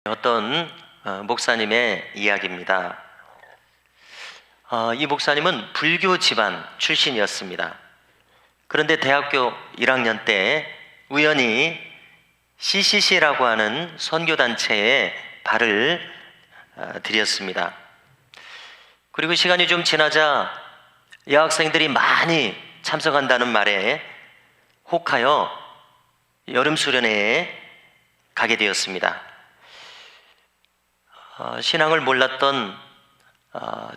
어떤 목사님의 이야기입니다. 이 목사님은 불교 집안 출신이었습니다. 그런데 대학교 1학년 때 우연히 CCC라고 하는 선교단체에 발을 들였습니다. 그리고 시간이 좀 지나자 여학생들이 많이 참석한다는 말에 혹하여 여름 수련회에 가게 되었습니다. 신앙을 몰랐던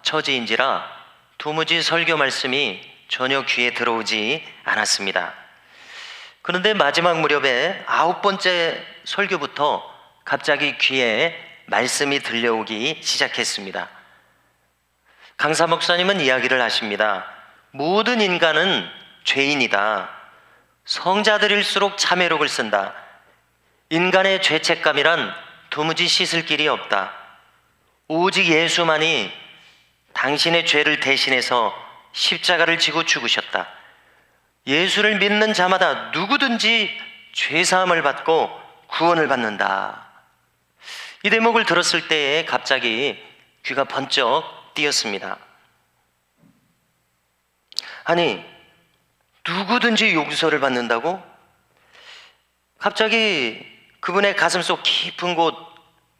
처지인지라 도무지 설교 말씀이 전혀 귀에 들어오지 않았습니다. 그런데 마지막 무렵에 9번째 설교부터 갑자기 귀에 말씀이 들려오기 시작했습니다. 강사 목사님은 이야기를 하십니다. 모든 인간은 죄인이다. 성자들일수록 참회록을 쓴다. 인간의 죄책감이란 도무지 씻을 길이 없다. 오직 예수만이 당신의 죄를 대신해서 십자가를 지고 죽으셨다. 예수를 믿는 자마다 누구든지 죄사함을 받고 구원을 받는다. 이 대목을 들었을 때에 갑자기 귀가 번쩍 뜨였습니다. 아니, 누구든지 용서를 받는다고? 갑자기 그분의 가슴속 깊은 곳,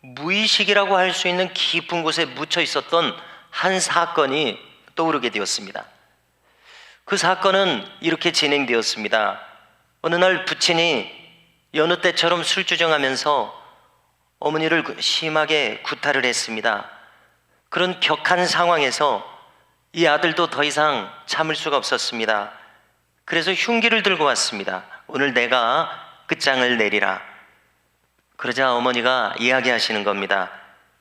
무의식이라고 할 수 있는 깊은 곳에 묻혀 있었던 한 사건이 떠오르게 되었습니다. 그 사건은 이렇게 진행되었습니다. 어느 날 부친이 여느 때처럼 술주정하면서 어머니를 심하게 구타를 했습니다. 그런 격한 상황에서 이 아들도 더 이상 참을 수가 없었습니다. 그래서 흉기를 들고 왔습니다. 오늘 내가 끝장을 내리라. 그러자 어머니가 이야기하시는 겁니다.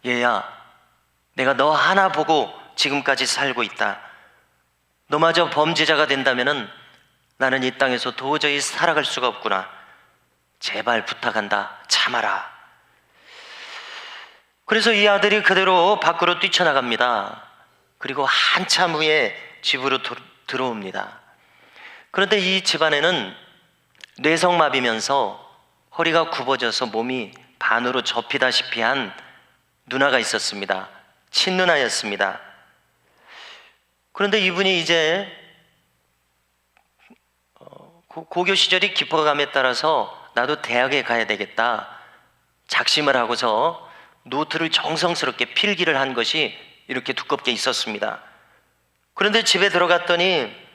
얘야, 내가 너 하나 보고 지금까지 살고 있다. 너마저 범죄자가 된다면은 나는 이 땅에서 도저히 살아갈 수가 없구나. 제발 부탁한다. 참아라. 그래서 이 아들이 그대로 밖으로 뛰쳐나갑니다. 그리고 한참 후에 집으로 들어옵니다. 그런데 이 집안에는 뇌성마비면서 허리가 굽어져서 몸이 반으로 접히다시피 한 누나가 있었습니다. 친누나였습니다. 그런데 이분이 이제 고교 시절이 깊어감에 따라서 나도 대학에 가야 되겠다 작심을 하고서 노트를 정성스럽게 필기를 한 것이 이렇게 두껍게 있었습니다. 그런데 집에 들어갔더니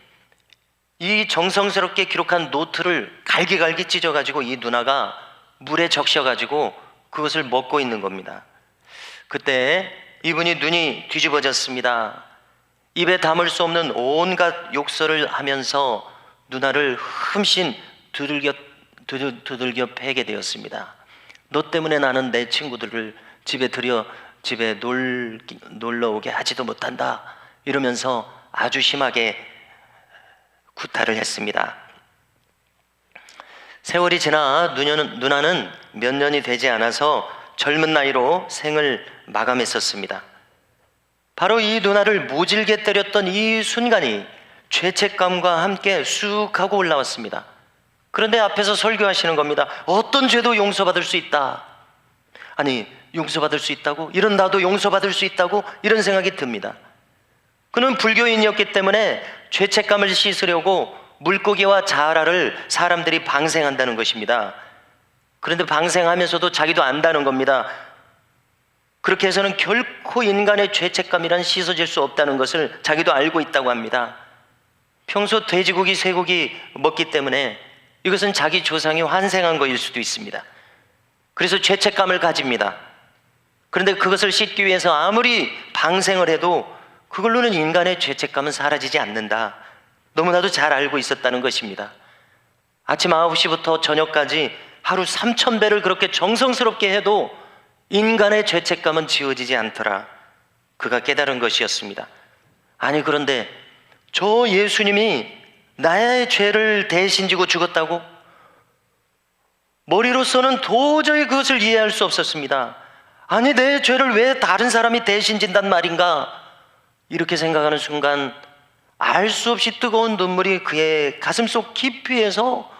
이 정성스럽게 기록한 노트를 갈기갈기 찢어가지고 이 누나가 물에 적셔가지고 그것을 먹고 있는 겁니다. 그때 이분이 눈이 뒤집어졌습니다. 입에 담을 수 없는 온갖 욕설을 하면서 누나를 흠씬 두들겨 패게 되었습니다. 너 때문에 나는 내 친구들을 집에 놀러 오게 하지도 못한다. 이러면서 아주 심하게 구타를 했습니다. 세월이 지나 누나는 몇 년이 되지 않아서 젊은 나이로 생을 마감했었습니다. 바로 이 누나를 모질게 때렸던 이 순간이 죄책감과 함께 쑥 하고 올라왔습니다. 그런데 앞에서 설교하시는 겁니다. 어떤 죄도 용서받을 수 있다. 아니, 용서받을 수 있다고? 이런 나도 용서받을 수 있다고? 이런 생각이 듭니다. 그는 불교인이었기 때문에 죄책감을 씻으려고 물고기와 자아라를 사람들이 방생한다는 것입니다. 그런데 방생하면서도 자기도 안다는 겁니다. 그렇게 해서는 결코 인간의 죄책감이란 씻어질 수 없다는 것을 자기도 알고 있다고 합니다. 평소 돼지고기, 쇠고기 먹기 때문에 이것은 자기 조상이 환생한 것일 수도 있습니다. 그래서 죄책감을 가집니다. 그런데 그것을 씻기 위해서 아무리 방생을 해도 그걸로는 인간의 죄책감은 사라지지 않는다. 너무나도 잘 알고 있었다는 것입니다. 아침 9시부터 저녁까지 하루 3,000배를 그렇게 정성스럽게 해도 인간의 죄책감은 지워지지 않더라. 그가 깨달은 것이었습니다. 아니, 그런데 저 예수님이 나의 죄를 대신 지고 죽었다고? 머리로서는 도저히 그것을 이해할 수 없었습니다. 아니, 내 죄를 왜 다른 사람이 대신 진단 말인가? 이렇게 생각하는 순간 알 수 없이 뜨거운 눈물이 그의 가슴속 깊이에서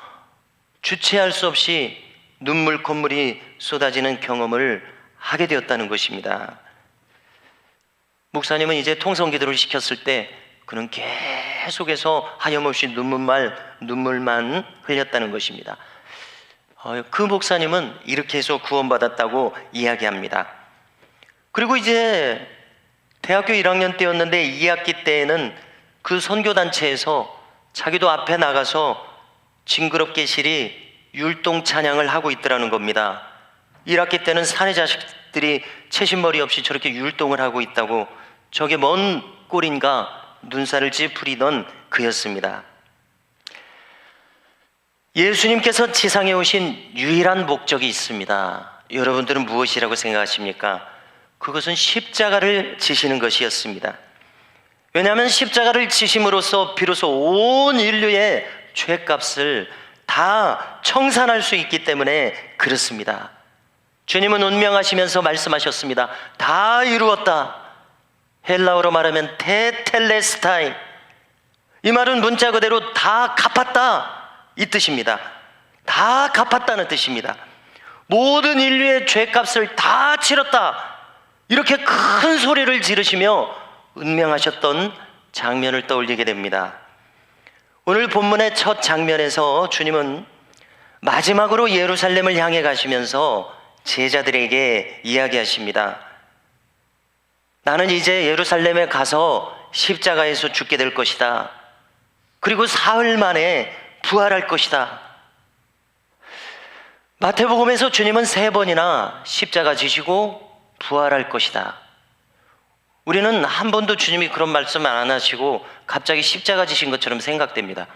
주체할 수 없이 눈물 콧물이 쏟아지는 경험을 하게 되었다는 것입니다. 목사님은 이제 통성기도를 시켰을 때 그는 계속해서 하염없이 눈물만 흘렸다는 것입니다. 그 목사님은 이렇게 해서 구원받았다고 이야기합니다. 그리고 이제 대학교 1학년 때였는데 2학기 때에는 그 선교단체에서 자기도 앞에 나가서 징그럽게 시리 율동 찬양을 하고 있더라는 겁니다. 1학기 때는 사내 자식들이 채신머리 없이 저렇게 율동을 하고 있다고, 저게 뭔 꼴인가 눈살을 찌푸리던 그였습니다. 예수님께서 지상에 오신 유일한 목적이 있습니다. 여러분들은 무엇이라고 생각하십니까? 그것은 십자가를 지시는 것이었습니다. 왜냐하면 십자가를 지심으로써 비로소 온 인류의 죄값을 다 청산할 수 있기 때문에 그렇습니다. 주님은 운명하시면서 말씀하셨습니다. 다 이루었다. 헬라어로 말하면 테텔레스타이, 이 말은 문자 그대로 다 갚았다 이 뜻입니다. 다 갚았다는 뜻입니다. 모든 인류의 죄값을 다 치렀다, 이렇게 큰 소리를 지르시며 운명하셨던 장면을 떠올리게 됩니다. 오늘 본문의 첫 장면에서 주님은 마지막으로 예루살렘을 향해 가시면서 제자들에게 이야기하십니다. 나는 이제 예루살렘에 가서 십자가에서 죽게 될 것이다. 그리고 사흘 만에 부활할 것이다. 마태복음에서 주님은 3번이나 십자가 지시고 부활할 것이다. 우리는 한 번도 주님이 그런 말씀 안 하시고 갑자기 십자가 지신 것처럼 생각됩니다.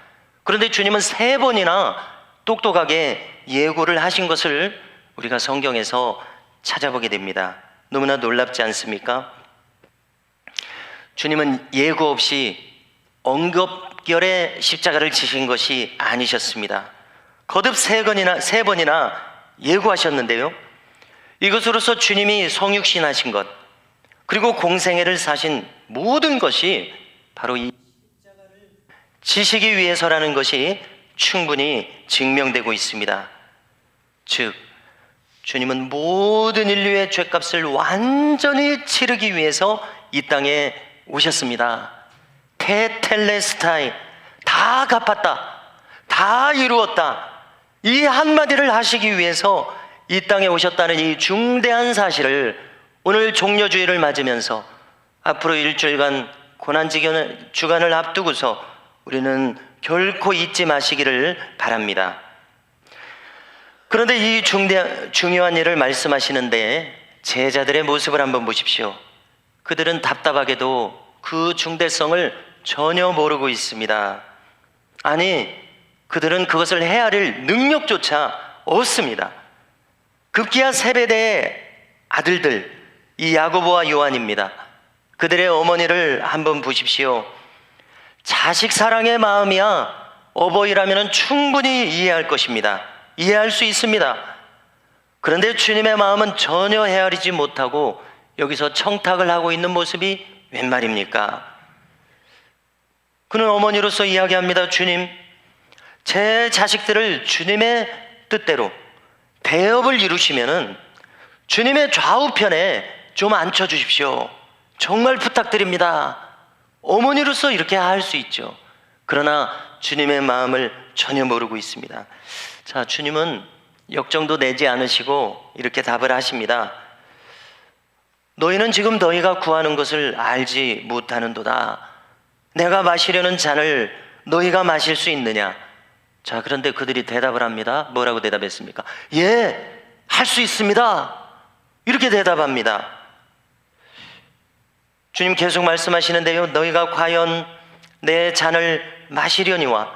그런데 주님은 3번이나 똑똑하게 예고를 하신 것을 우리가 성경에서 찾아보게 됩니다. 너무나 놀랍지 않습니까? 주님은 예고 없이 엉겁결에 십자가를 지신 것이 아니셨습니다. 거듭 3번이나 예고하셨는데요, 이것으로서 주님이 성육신하신 것, 그리고 공생애를 사신 모든 것이 바로 이 십자가를 지시기 위해서라는 것이 충분히 증명되고 있습니다. 즉, 주님은 모든 인류의 죄값을 완전히 치르기 위해서 이 땅에 오셨습니다. 테텔레스타이, 다 갚았다, 다 이루었다, 이 한마디를 하시기 위해서 이 땅에 오셨다는 이 중대한 사실을 오늘 종려주일을 맞으면서 앞으로 일주일간 고난주간을 앞두고서 우리는 결코 잊지 마시기를 바랍니다. 그런데 이 중요한 일을 말씀하시는데 제자들의 모습을 한번 보십시오. 그들은 답답하게도 그 중대성을 전혀 모르고 있습니다. 아니, 그들은 그것을 헤아릴 능력조차 없습니다. 급기야 세베대의 아들들, 이 야고보와 요한입니다. 그들의 어머니를 한번 보십시오. 자식 사랑의 마음이야 어버이라면 충분히 이해할 것입니다. 이해할 수 있습니다. 그런데 주님의 마음은 전혀 헤아리지 못하고 여기서 청탁을 하고 있는 모습이 웬 말입니까? 그는 어머니로서 이야기합니다. 주님, 제 자식들을 주님의 뜻대로 대업을 이루시면은 주님의 좌우편에 좀 앉혀주십시오. 정말 부탁드립니다. 어머니로서 이렇게 할 수 있죠. 그러나 주님의 마음을 전혀 모르고 있습니다. 자, 주님은 역정도 내지 않으시고 이렇게 답을 하십니다. 너희는 지금 너희가 구하는 것을 알지 못하는도다. 내가 마시려는 잔을 너희가 마실 수 있느냐? 자, 그런데 그들이 대답을 합니다. 뭐라고 대답했습니까? 예, 할 수 있습니다. 이렇게 대답합니다. 주님 계속 말씀하시는데요, 너희가 과연 내 잔을 마시려니와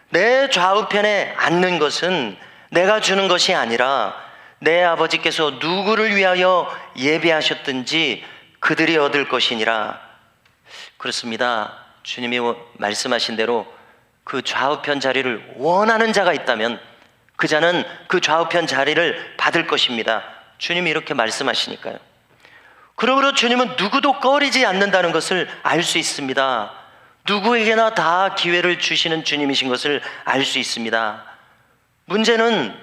내 좌우편에 앉는 것은 내가 주는 것이 아니라 내 아버지께서 누구를 위하여 예비하셨든지 그들이 얻을 것이니라. 그렇습니다. 주님이 말씀하신 대로 그 좌우편 자리를 원하는 자가 있다면 그 자는 그 좌우편 자리를 받을 것입니다. 주님이 이렇게 말씀하시니까요. 그러므로 주님은 누구도 꺼리지 않는다는 것을 알 수 있습니다. 누구에게나 다 기회를 주시는 주님이신 것을 알 수 있습니다. 문제는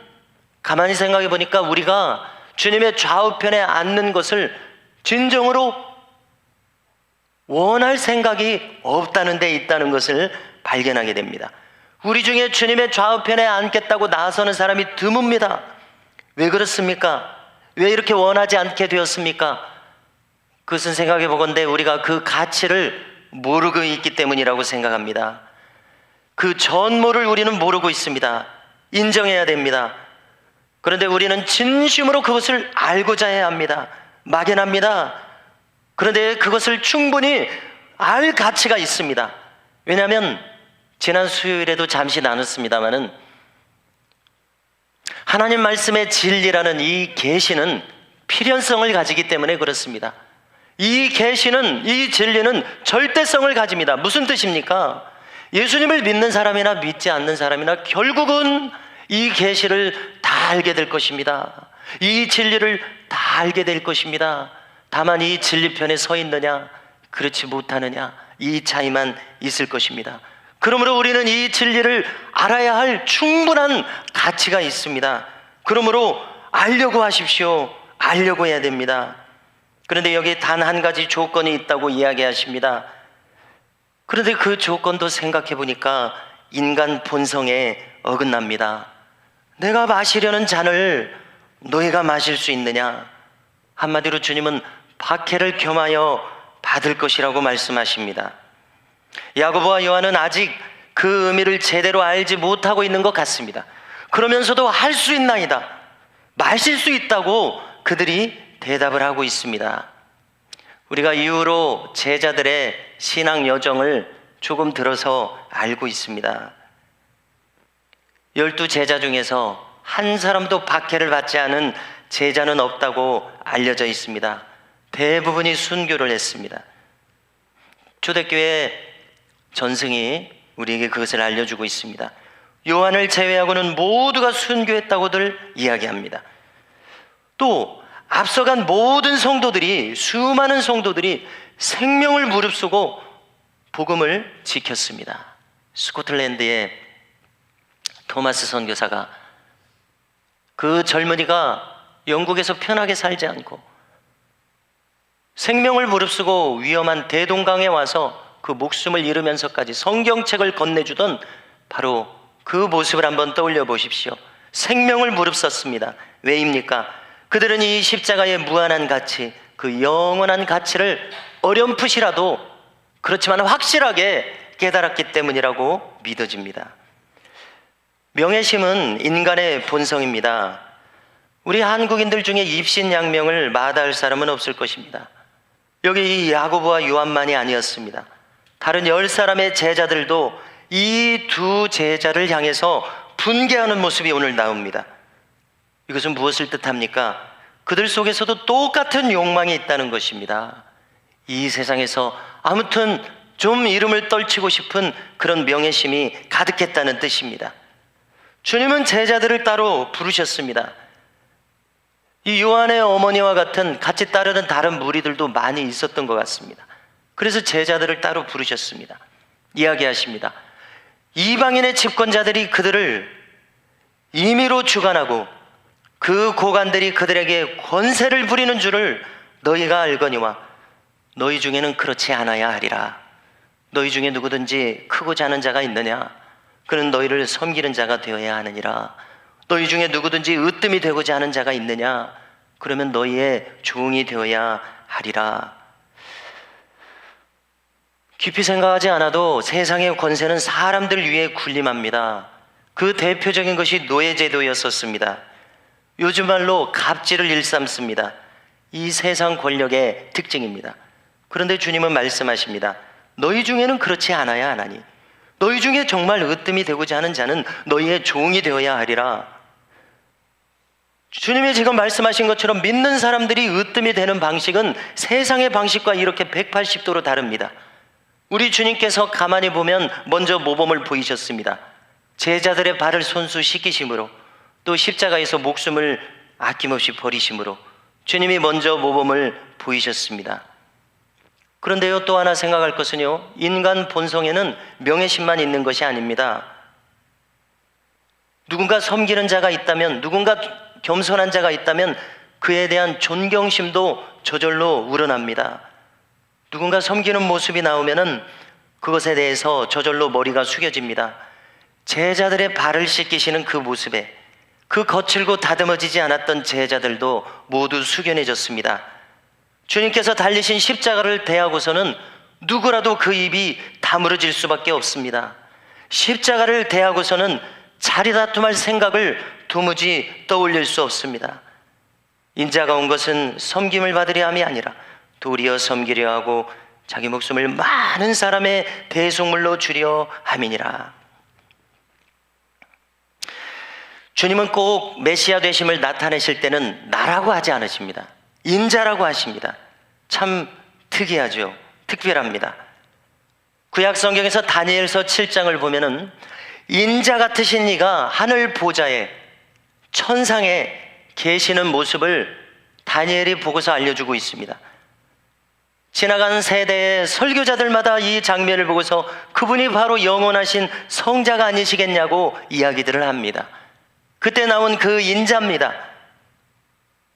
가만히 생각해 보니까 우리가 주님의 좌우편에 앉는 것을 진정으로 원할 생각이 없다는 데 있다는 것을 발견하게 됩니다. 우리 중에 주님의 좌우편에 앉겠다고 나서는 사람이 드뭅니다. 왜 그렇습니까? 왜 이렇게 원하지 않게 되었습니까? 그것은 생각해 보건대 우리가 그 가치를 모르고 있기 때문이라고 생각합니다. 그 전모를 우리는 모르고 있습니다. 인정해야 됩니다. 그런데 우리는 진심으로 그것을 알고자 해야 합니다. 막연합니다. 그런데 그것을 충분히 알 가치가 있습니다. 왜냐하면 지난 수요일에도 잠시 나눴습니다마는 하나님 말씀의 진리라는 이 계시는 필연성을 가지기 때문에 그렇습니다. 이 계시는, 이 진리는 절대성을 가집니다. 무슨 뜻입니까? 예수님을 믿는 사람이나 믿지 않는 사람이나 결국은 이 계시를 다 알게 될 것입니다. 이 진리를 다 알게 될 것입니다. 다만 이 진리편에 서 있느냐, 그렇지 못하느냐, 이 차이만 있을 것입니다. 그러므로 우리는 이 진리를 알아야 할 충분한 가치가 있습니다. 그러므로 알려고 하십시오. 알려고 해야 됩니다. 그런데 여기 단 한 가지 조건이 있다고 이야기하십니다. 그런데 그 조건도 생각해 보니까 인간 본성에 어긋납니다. 내가 마시려는 잔을 너희가 마실 수 있느냐? 한마디로 주님은 박해를 겸하여 받을 것이라고 말씀하십니다. 야고보와 요한은 아직 그 의미를 제대로 알지 못하고 있는 것 같습니다. 그러면서도 할 수 있나이다, 마실 수 있다고 그들이 대답을 하고 있습니다. 우리가 이후로 제자들의 신앙 여정을 조금 들어서 알고 있습니다. 12 제자 중에서 한 사람도 박해를 받지 않은 제자는 없다고 알려져 있습니다. 대부분이 순교를 했습니다. 초대교회 전승이 우리에게 그것을 알려주고 있습니다. 요한을 제외하고는 모두가 순교했다고들 이야기합니다. 또 앞서간 모든 성도들이, 수많은 성도들이 생명을 무릅쓰고 복음을 지켰습니다. 스코틀랜드의 토마스 선교사가 그 젊은이가 영국에서 편하게 살지 않고 생명을 무릅쓰고 위험한 대동강에 와서 그 목숨을 잃으면서까지 성경책을 건네주던 바로 그 모습을 한번 떠올려 보십시오. 생명을 무릅썼습니다. 왜입니까? 그들은 이 십자가의 무한한 가치, 그 영원한 가치를 어렴풋이라도, 그렇지만 확실하게 깨달았기 때문이라고 믿어집니다. 명예심은 인간의 본성입니다. 우리 한국인들 중에 입신양명을 마다할 사람은 없을 것입니다. 여기 이 야고보와 요한만이 아니었습니다. 다른 10사람의 제자들도 이 두 제자를 향해서 분개하는 모습이 오늘 나옵니다. 이것은 무엇을 뜻합니까? 그들 속에서도 똑같은 욕망이 있다는 것입니다. 이 세상에서 아무튼 좀 이름을 떨치고 싶은 그런 명예심이 가득했다는 뜻입니다. 주님은 제자들을 따로 부르셨습니다. 이 요한의 어머니와 같은 같이 따르는 다른 무리들도 많이 있었던 것 같습니다. 그래서 제자들을 따로 부르셨습니다. 이야기하십니다. 이방인의 집권자들이 그들을 임의로 주관하고 그 고관들이 그들에게 권세를 부리는 줄을 너희가 알거니와 너희 중에는 그렇지 않아야 하리라. 너희 중에 누구든지 크고 자는 자가 있느냐? 그는 너희를 섬기는 자가 되어야 하느니라. 너희 중에 누구든지 으뜸이 되고자 하는 자가 있느냐? 그러면 너희의 종이 되어야 하리라. 깊이 생각하지 않아도 세상의 권세는 사람들 위에 군림합니다. 그 대표적인 것이 노예제도였었습니다. 요즘 말로 갑질을 일삼습니다. 이 세상 권력의 특징입니다. 그런데 주님은 말씀하십니다. 너희 중에는 그렇지 않아야 하나니 너희 중에 정말 으뜸이 되고자 하는 자는 너희의 종이 되어야 하리라. 주님이 지금 말씀하신 것처럼 믿는 사람들이 으뜸이 되는 방식은 세상의 방식과 이렇게 180도로 다릅니다. 우리 주님께서 가만히 보면 먼저 모범을 보이셨습니다. 제자들의 발을 손수 씻기심으로, 또 십자가에서 목숨을 아낌없이 버리심으로 주님이 먼저 모범을 보이셨습니다. 그런데요, 또 하나 생각할 것은요, 인간 본성에는 명예심만 있는 것이 아닙니다. 누군가 섬기는 자가 있다면, 누군가 겸손한 자가 있다면 그에 대한 존경심도 저절로 우러납니다. 누군가 섬기는 모습이 나오면은 그것에 대해서 저절로 머리가 숙여집니다. 제자들의 발을 씻기시는 그 모습에 그 거칠고 다듬어지지 않았던 제자들도 모두 숙연해졌습니다. 주님께서 달리신 십자가를 대하고서는 누구라도 그 입이 다물어질 수밖에 없습니다. 십자가를 대하고서는 자리다툼할 생각을 도무지 떠올릴 수 없습니다. 인자가 온 것은 섬김을 받으려 함이 아니라 도리어 섬기려 하고 자기 목숨을 많은 사람의 대속물로 주려 함이니라. 주님은 꼭 메시아 되심을 나타내실 때는 나라고 하지 않으십니다. 인자라고 하십니다. 참 특이하죠. 특별합니다. 구약 성경에서 다니엘서 7장을 보면은 인자 같으신 이가 하늘 보좌에 천상에 계시는 모습을 다니엘이 보고서 알려주고 있습니다. 지나간 세대의 설교자들마다 이 장면을 보고서 그분이 바로 영원하신 성자가 아니시겠냐고 이야기들을 합니다. 그때 나온 그 인자입니다.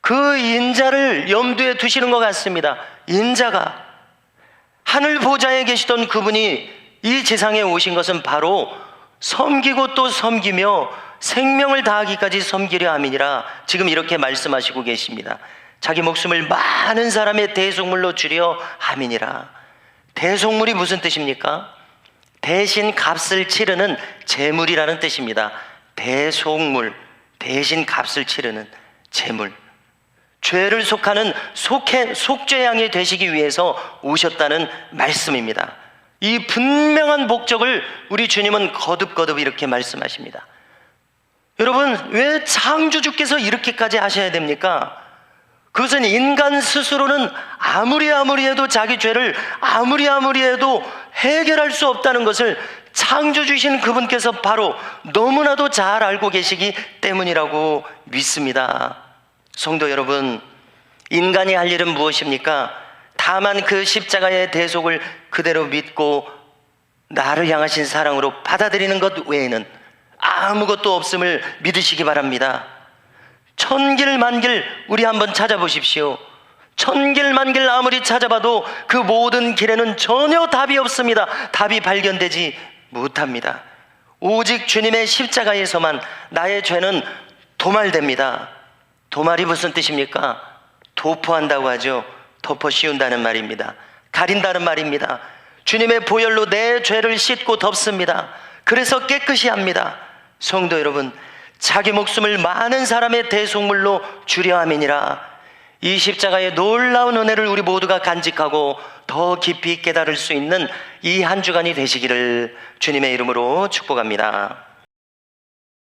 그 인자를 염두에 두시는 것 같습니다. 인자가 하늘 보좌에 계시던 그분이 이 세상에 오신 것은 바로 섬기고 또 섬기며 생명을 다하기까지 섬기려 함이니라. 지금 이렇게 말씀하시고 계십니다. 자기 목숨을 많은 사람의 대속물로 주려 함이니라. 대속물이 무슨 뜻입니까? 대신 값을 치르는 제물이라는 뜻입니다. 대속물, 대신 값을 치르는 제물. 죄를 속하는 속죄양이 되시기 위해서 오셨다는 말씀입니다. 이 분명한 목적을 우리 주님은 거듭거듭 이렇게 말씀하십니다. 여러분, 왜 창조주께서 이렇게까지 하셔야 됩니까? 그것은 인간 스스로는 아무리 해도 자기 죄를 아무리 해도 해결할 수 없다는 것을 창조주신 그분께서 바로 너무나도 잘 알고 계시기 때문이라고 믿습니다. 성도 여러분, 인간이 할 일은 무엇입니까? 다만 그 십자가의 대속을 그대로 믿고 나를 향하신 사랑으로 받아들이는 것 외에는 아무것도 없음을 믿으시기 바랍니다. 천길 만길 우리 한번 찾아보십시오. 천길 만길 아무리 찾아봐도 그 모든 길에는 전혀 답이 없습니다. 답이 발견되지 못합니다. 오직 주님의 십자가에서만 나의 죄는 도말됩니다. 도말이 무슨 뜻입니까? 도포한다고 하죠. 덮어 씌운다는 말입니다. 가린다는 말입니다. 주님의 보혈로 내 죄를 씻고 덮습니다. 그래서 깨끗이 합니다. 성도 여러분, 자기 목숨을 많은 사람의 대속물로 주려 함이니라. 이 십자가의 놀라운 은혜를 우리 모두가 간직하고 더 깊이 깨달을 수 있는 이 한 주간이 되시기를 주님의 이름으로 축복합니다.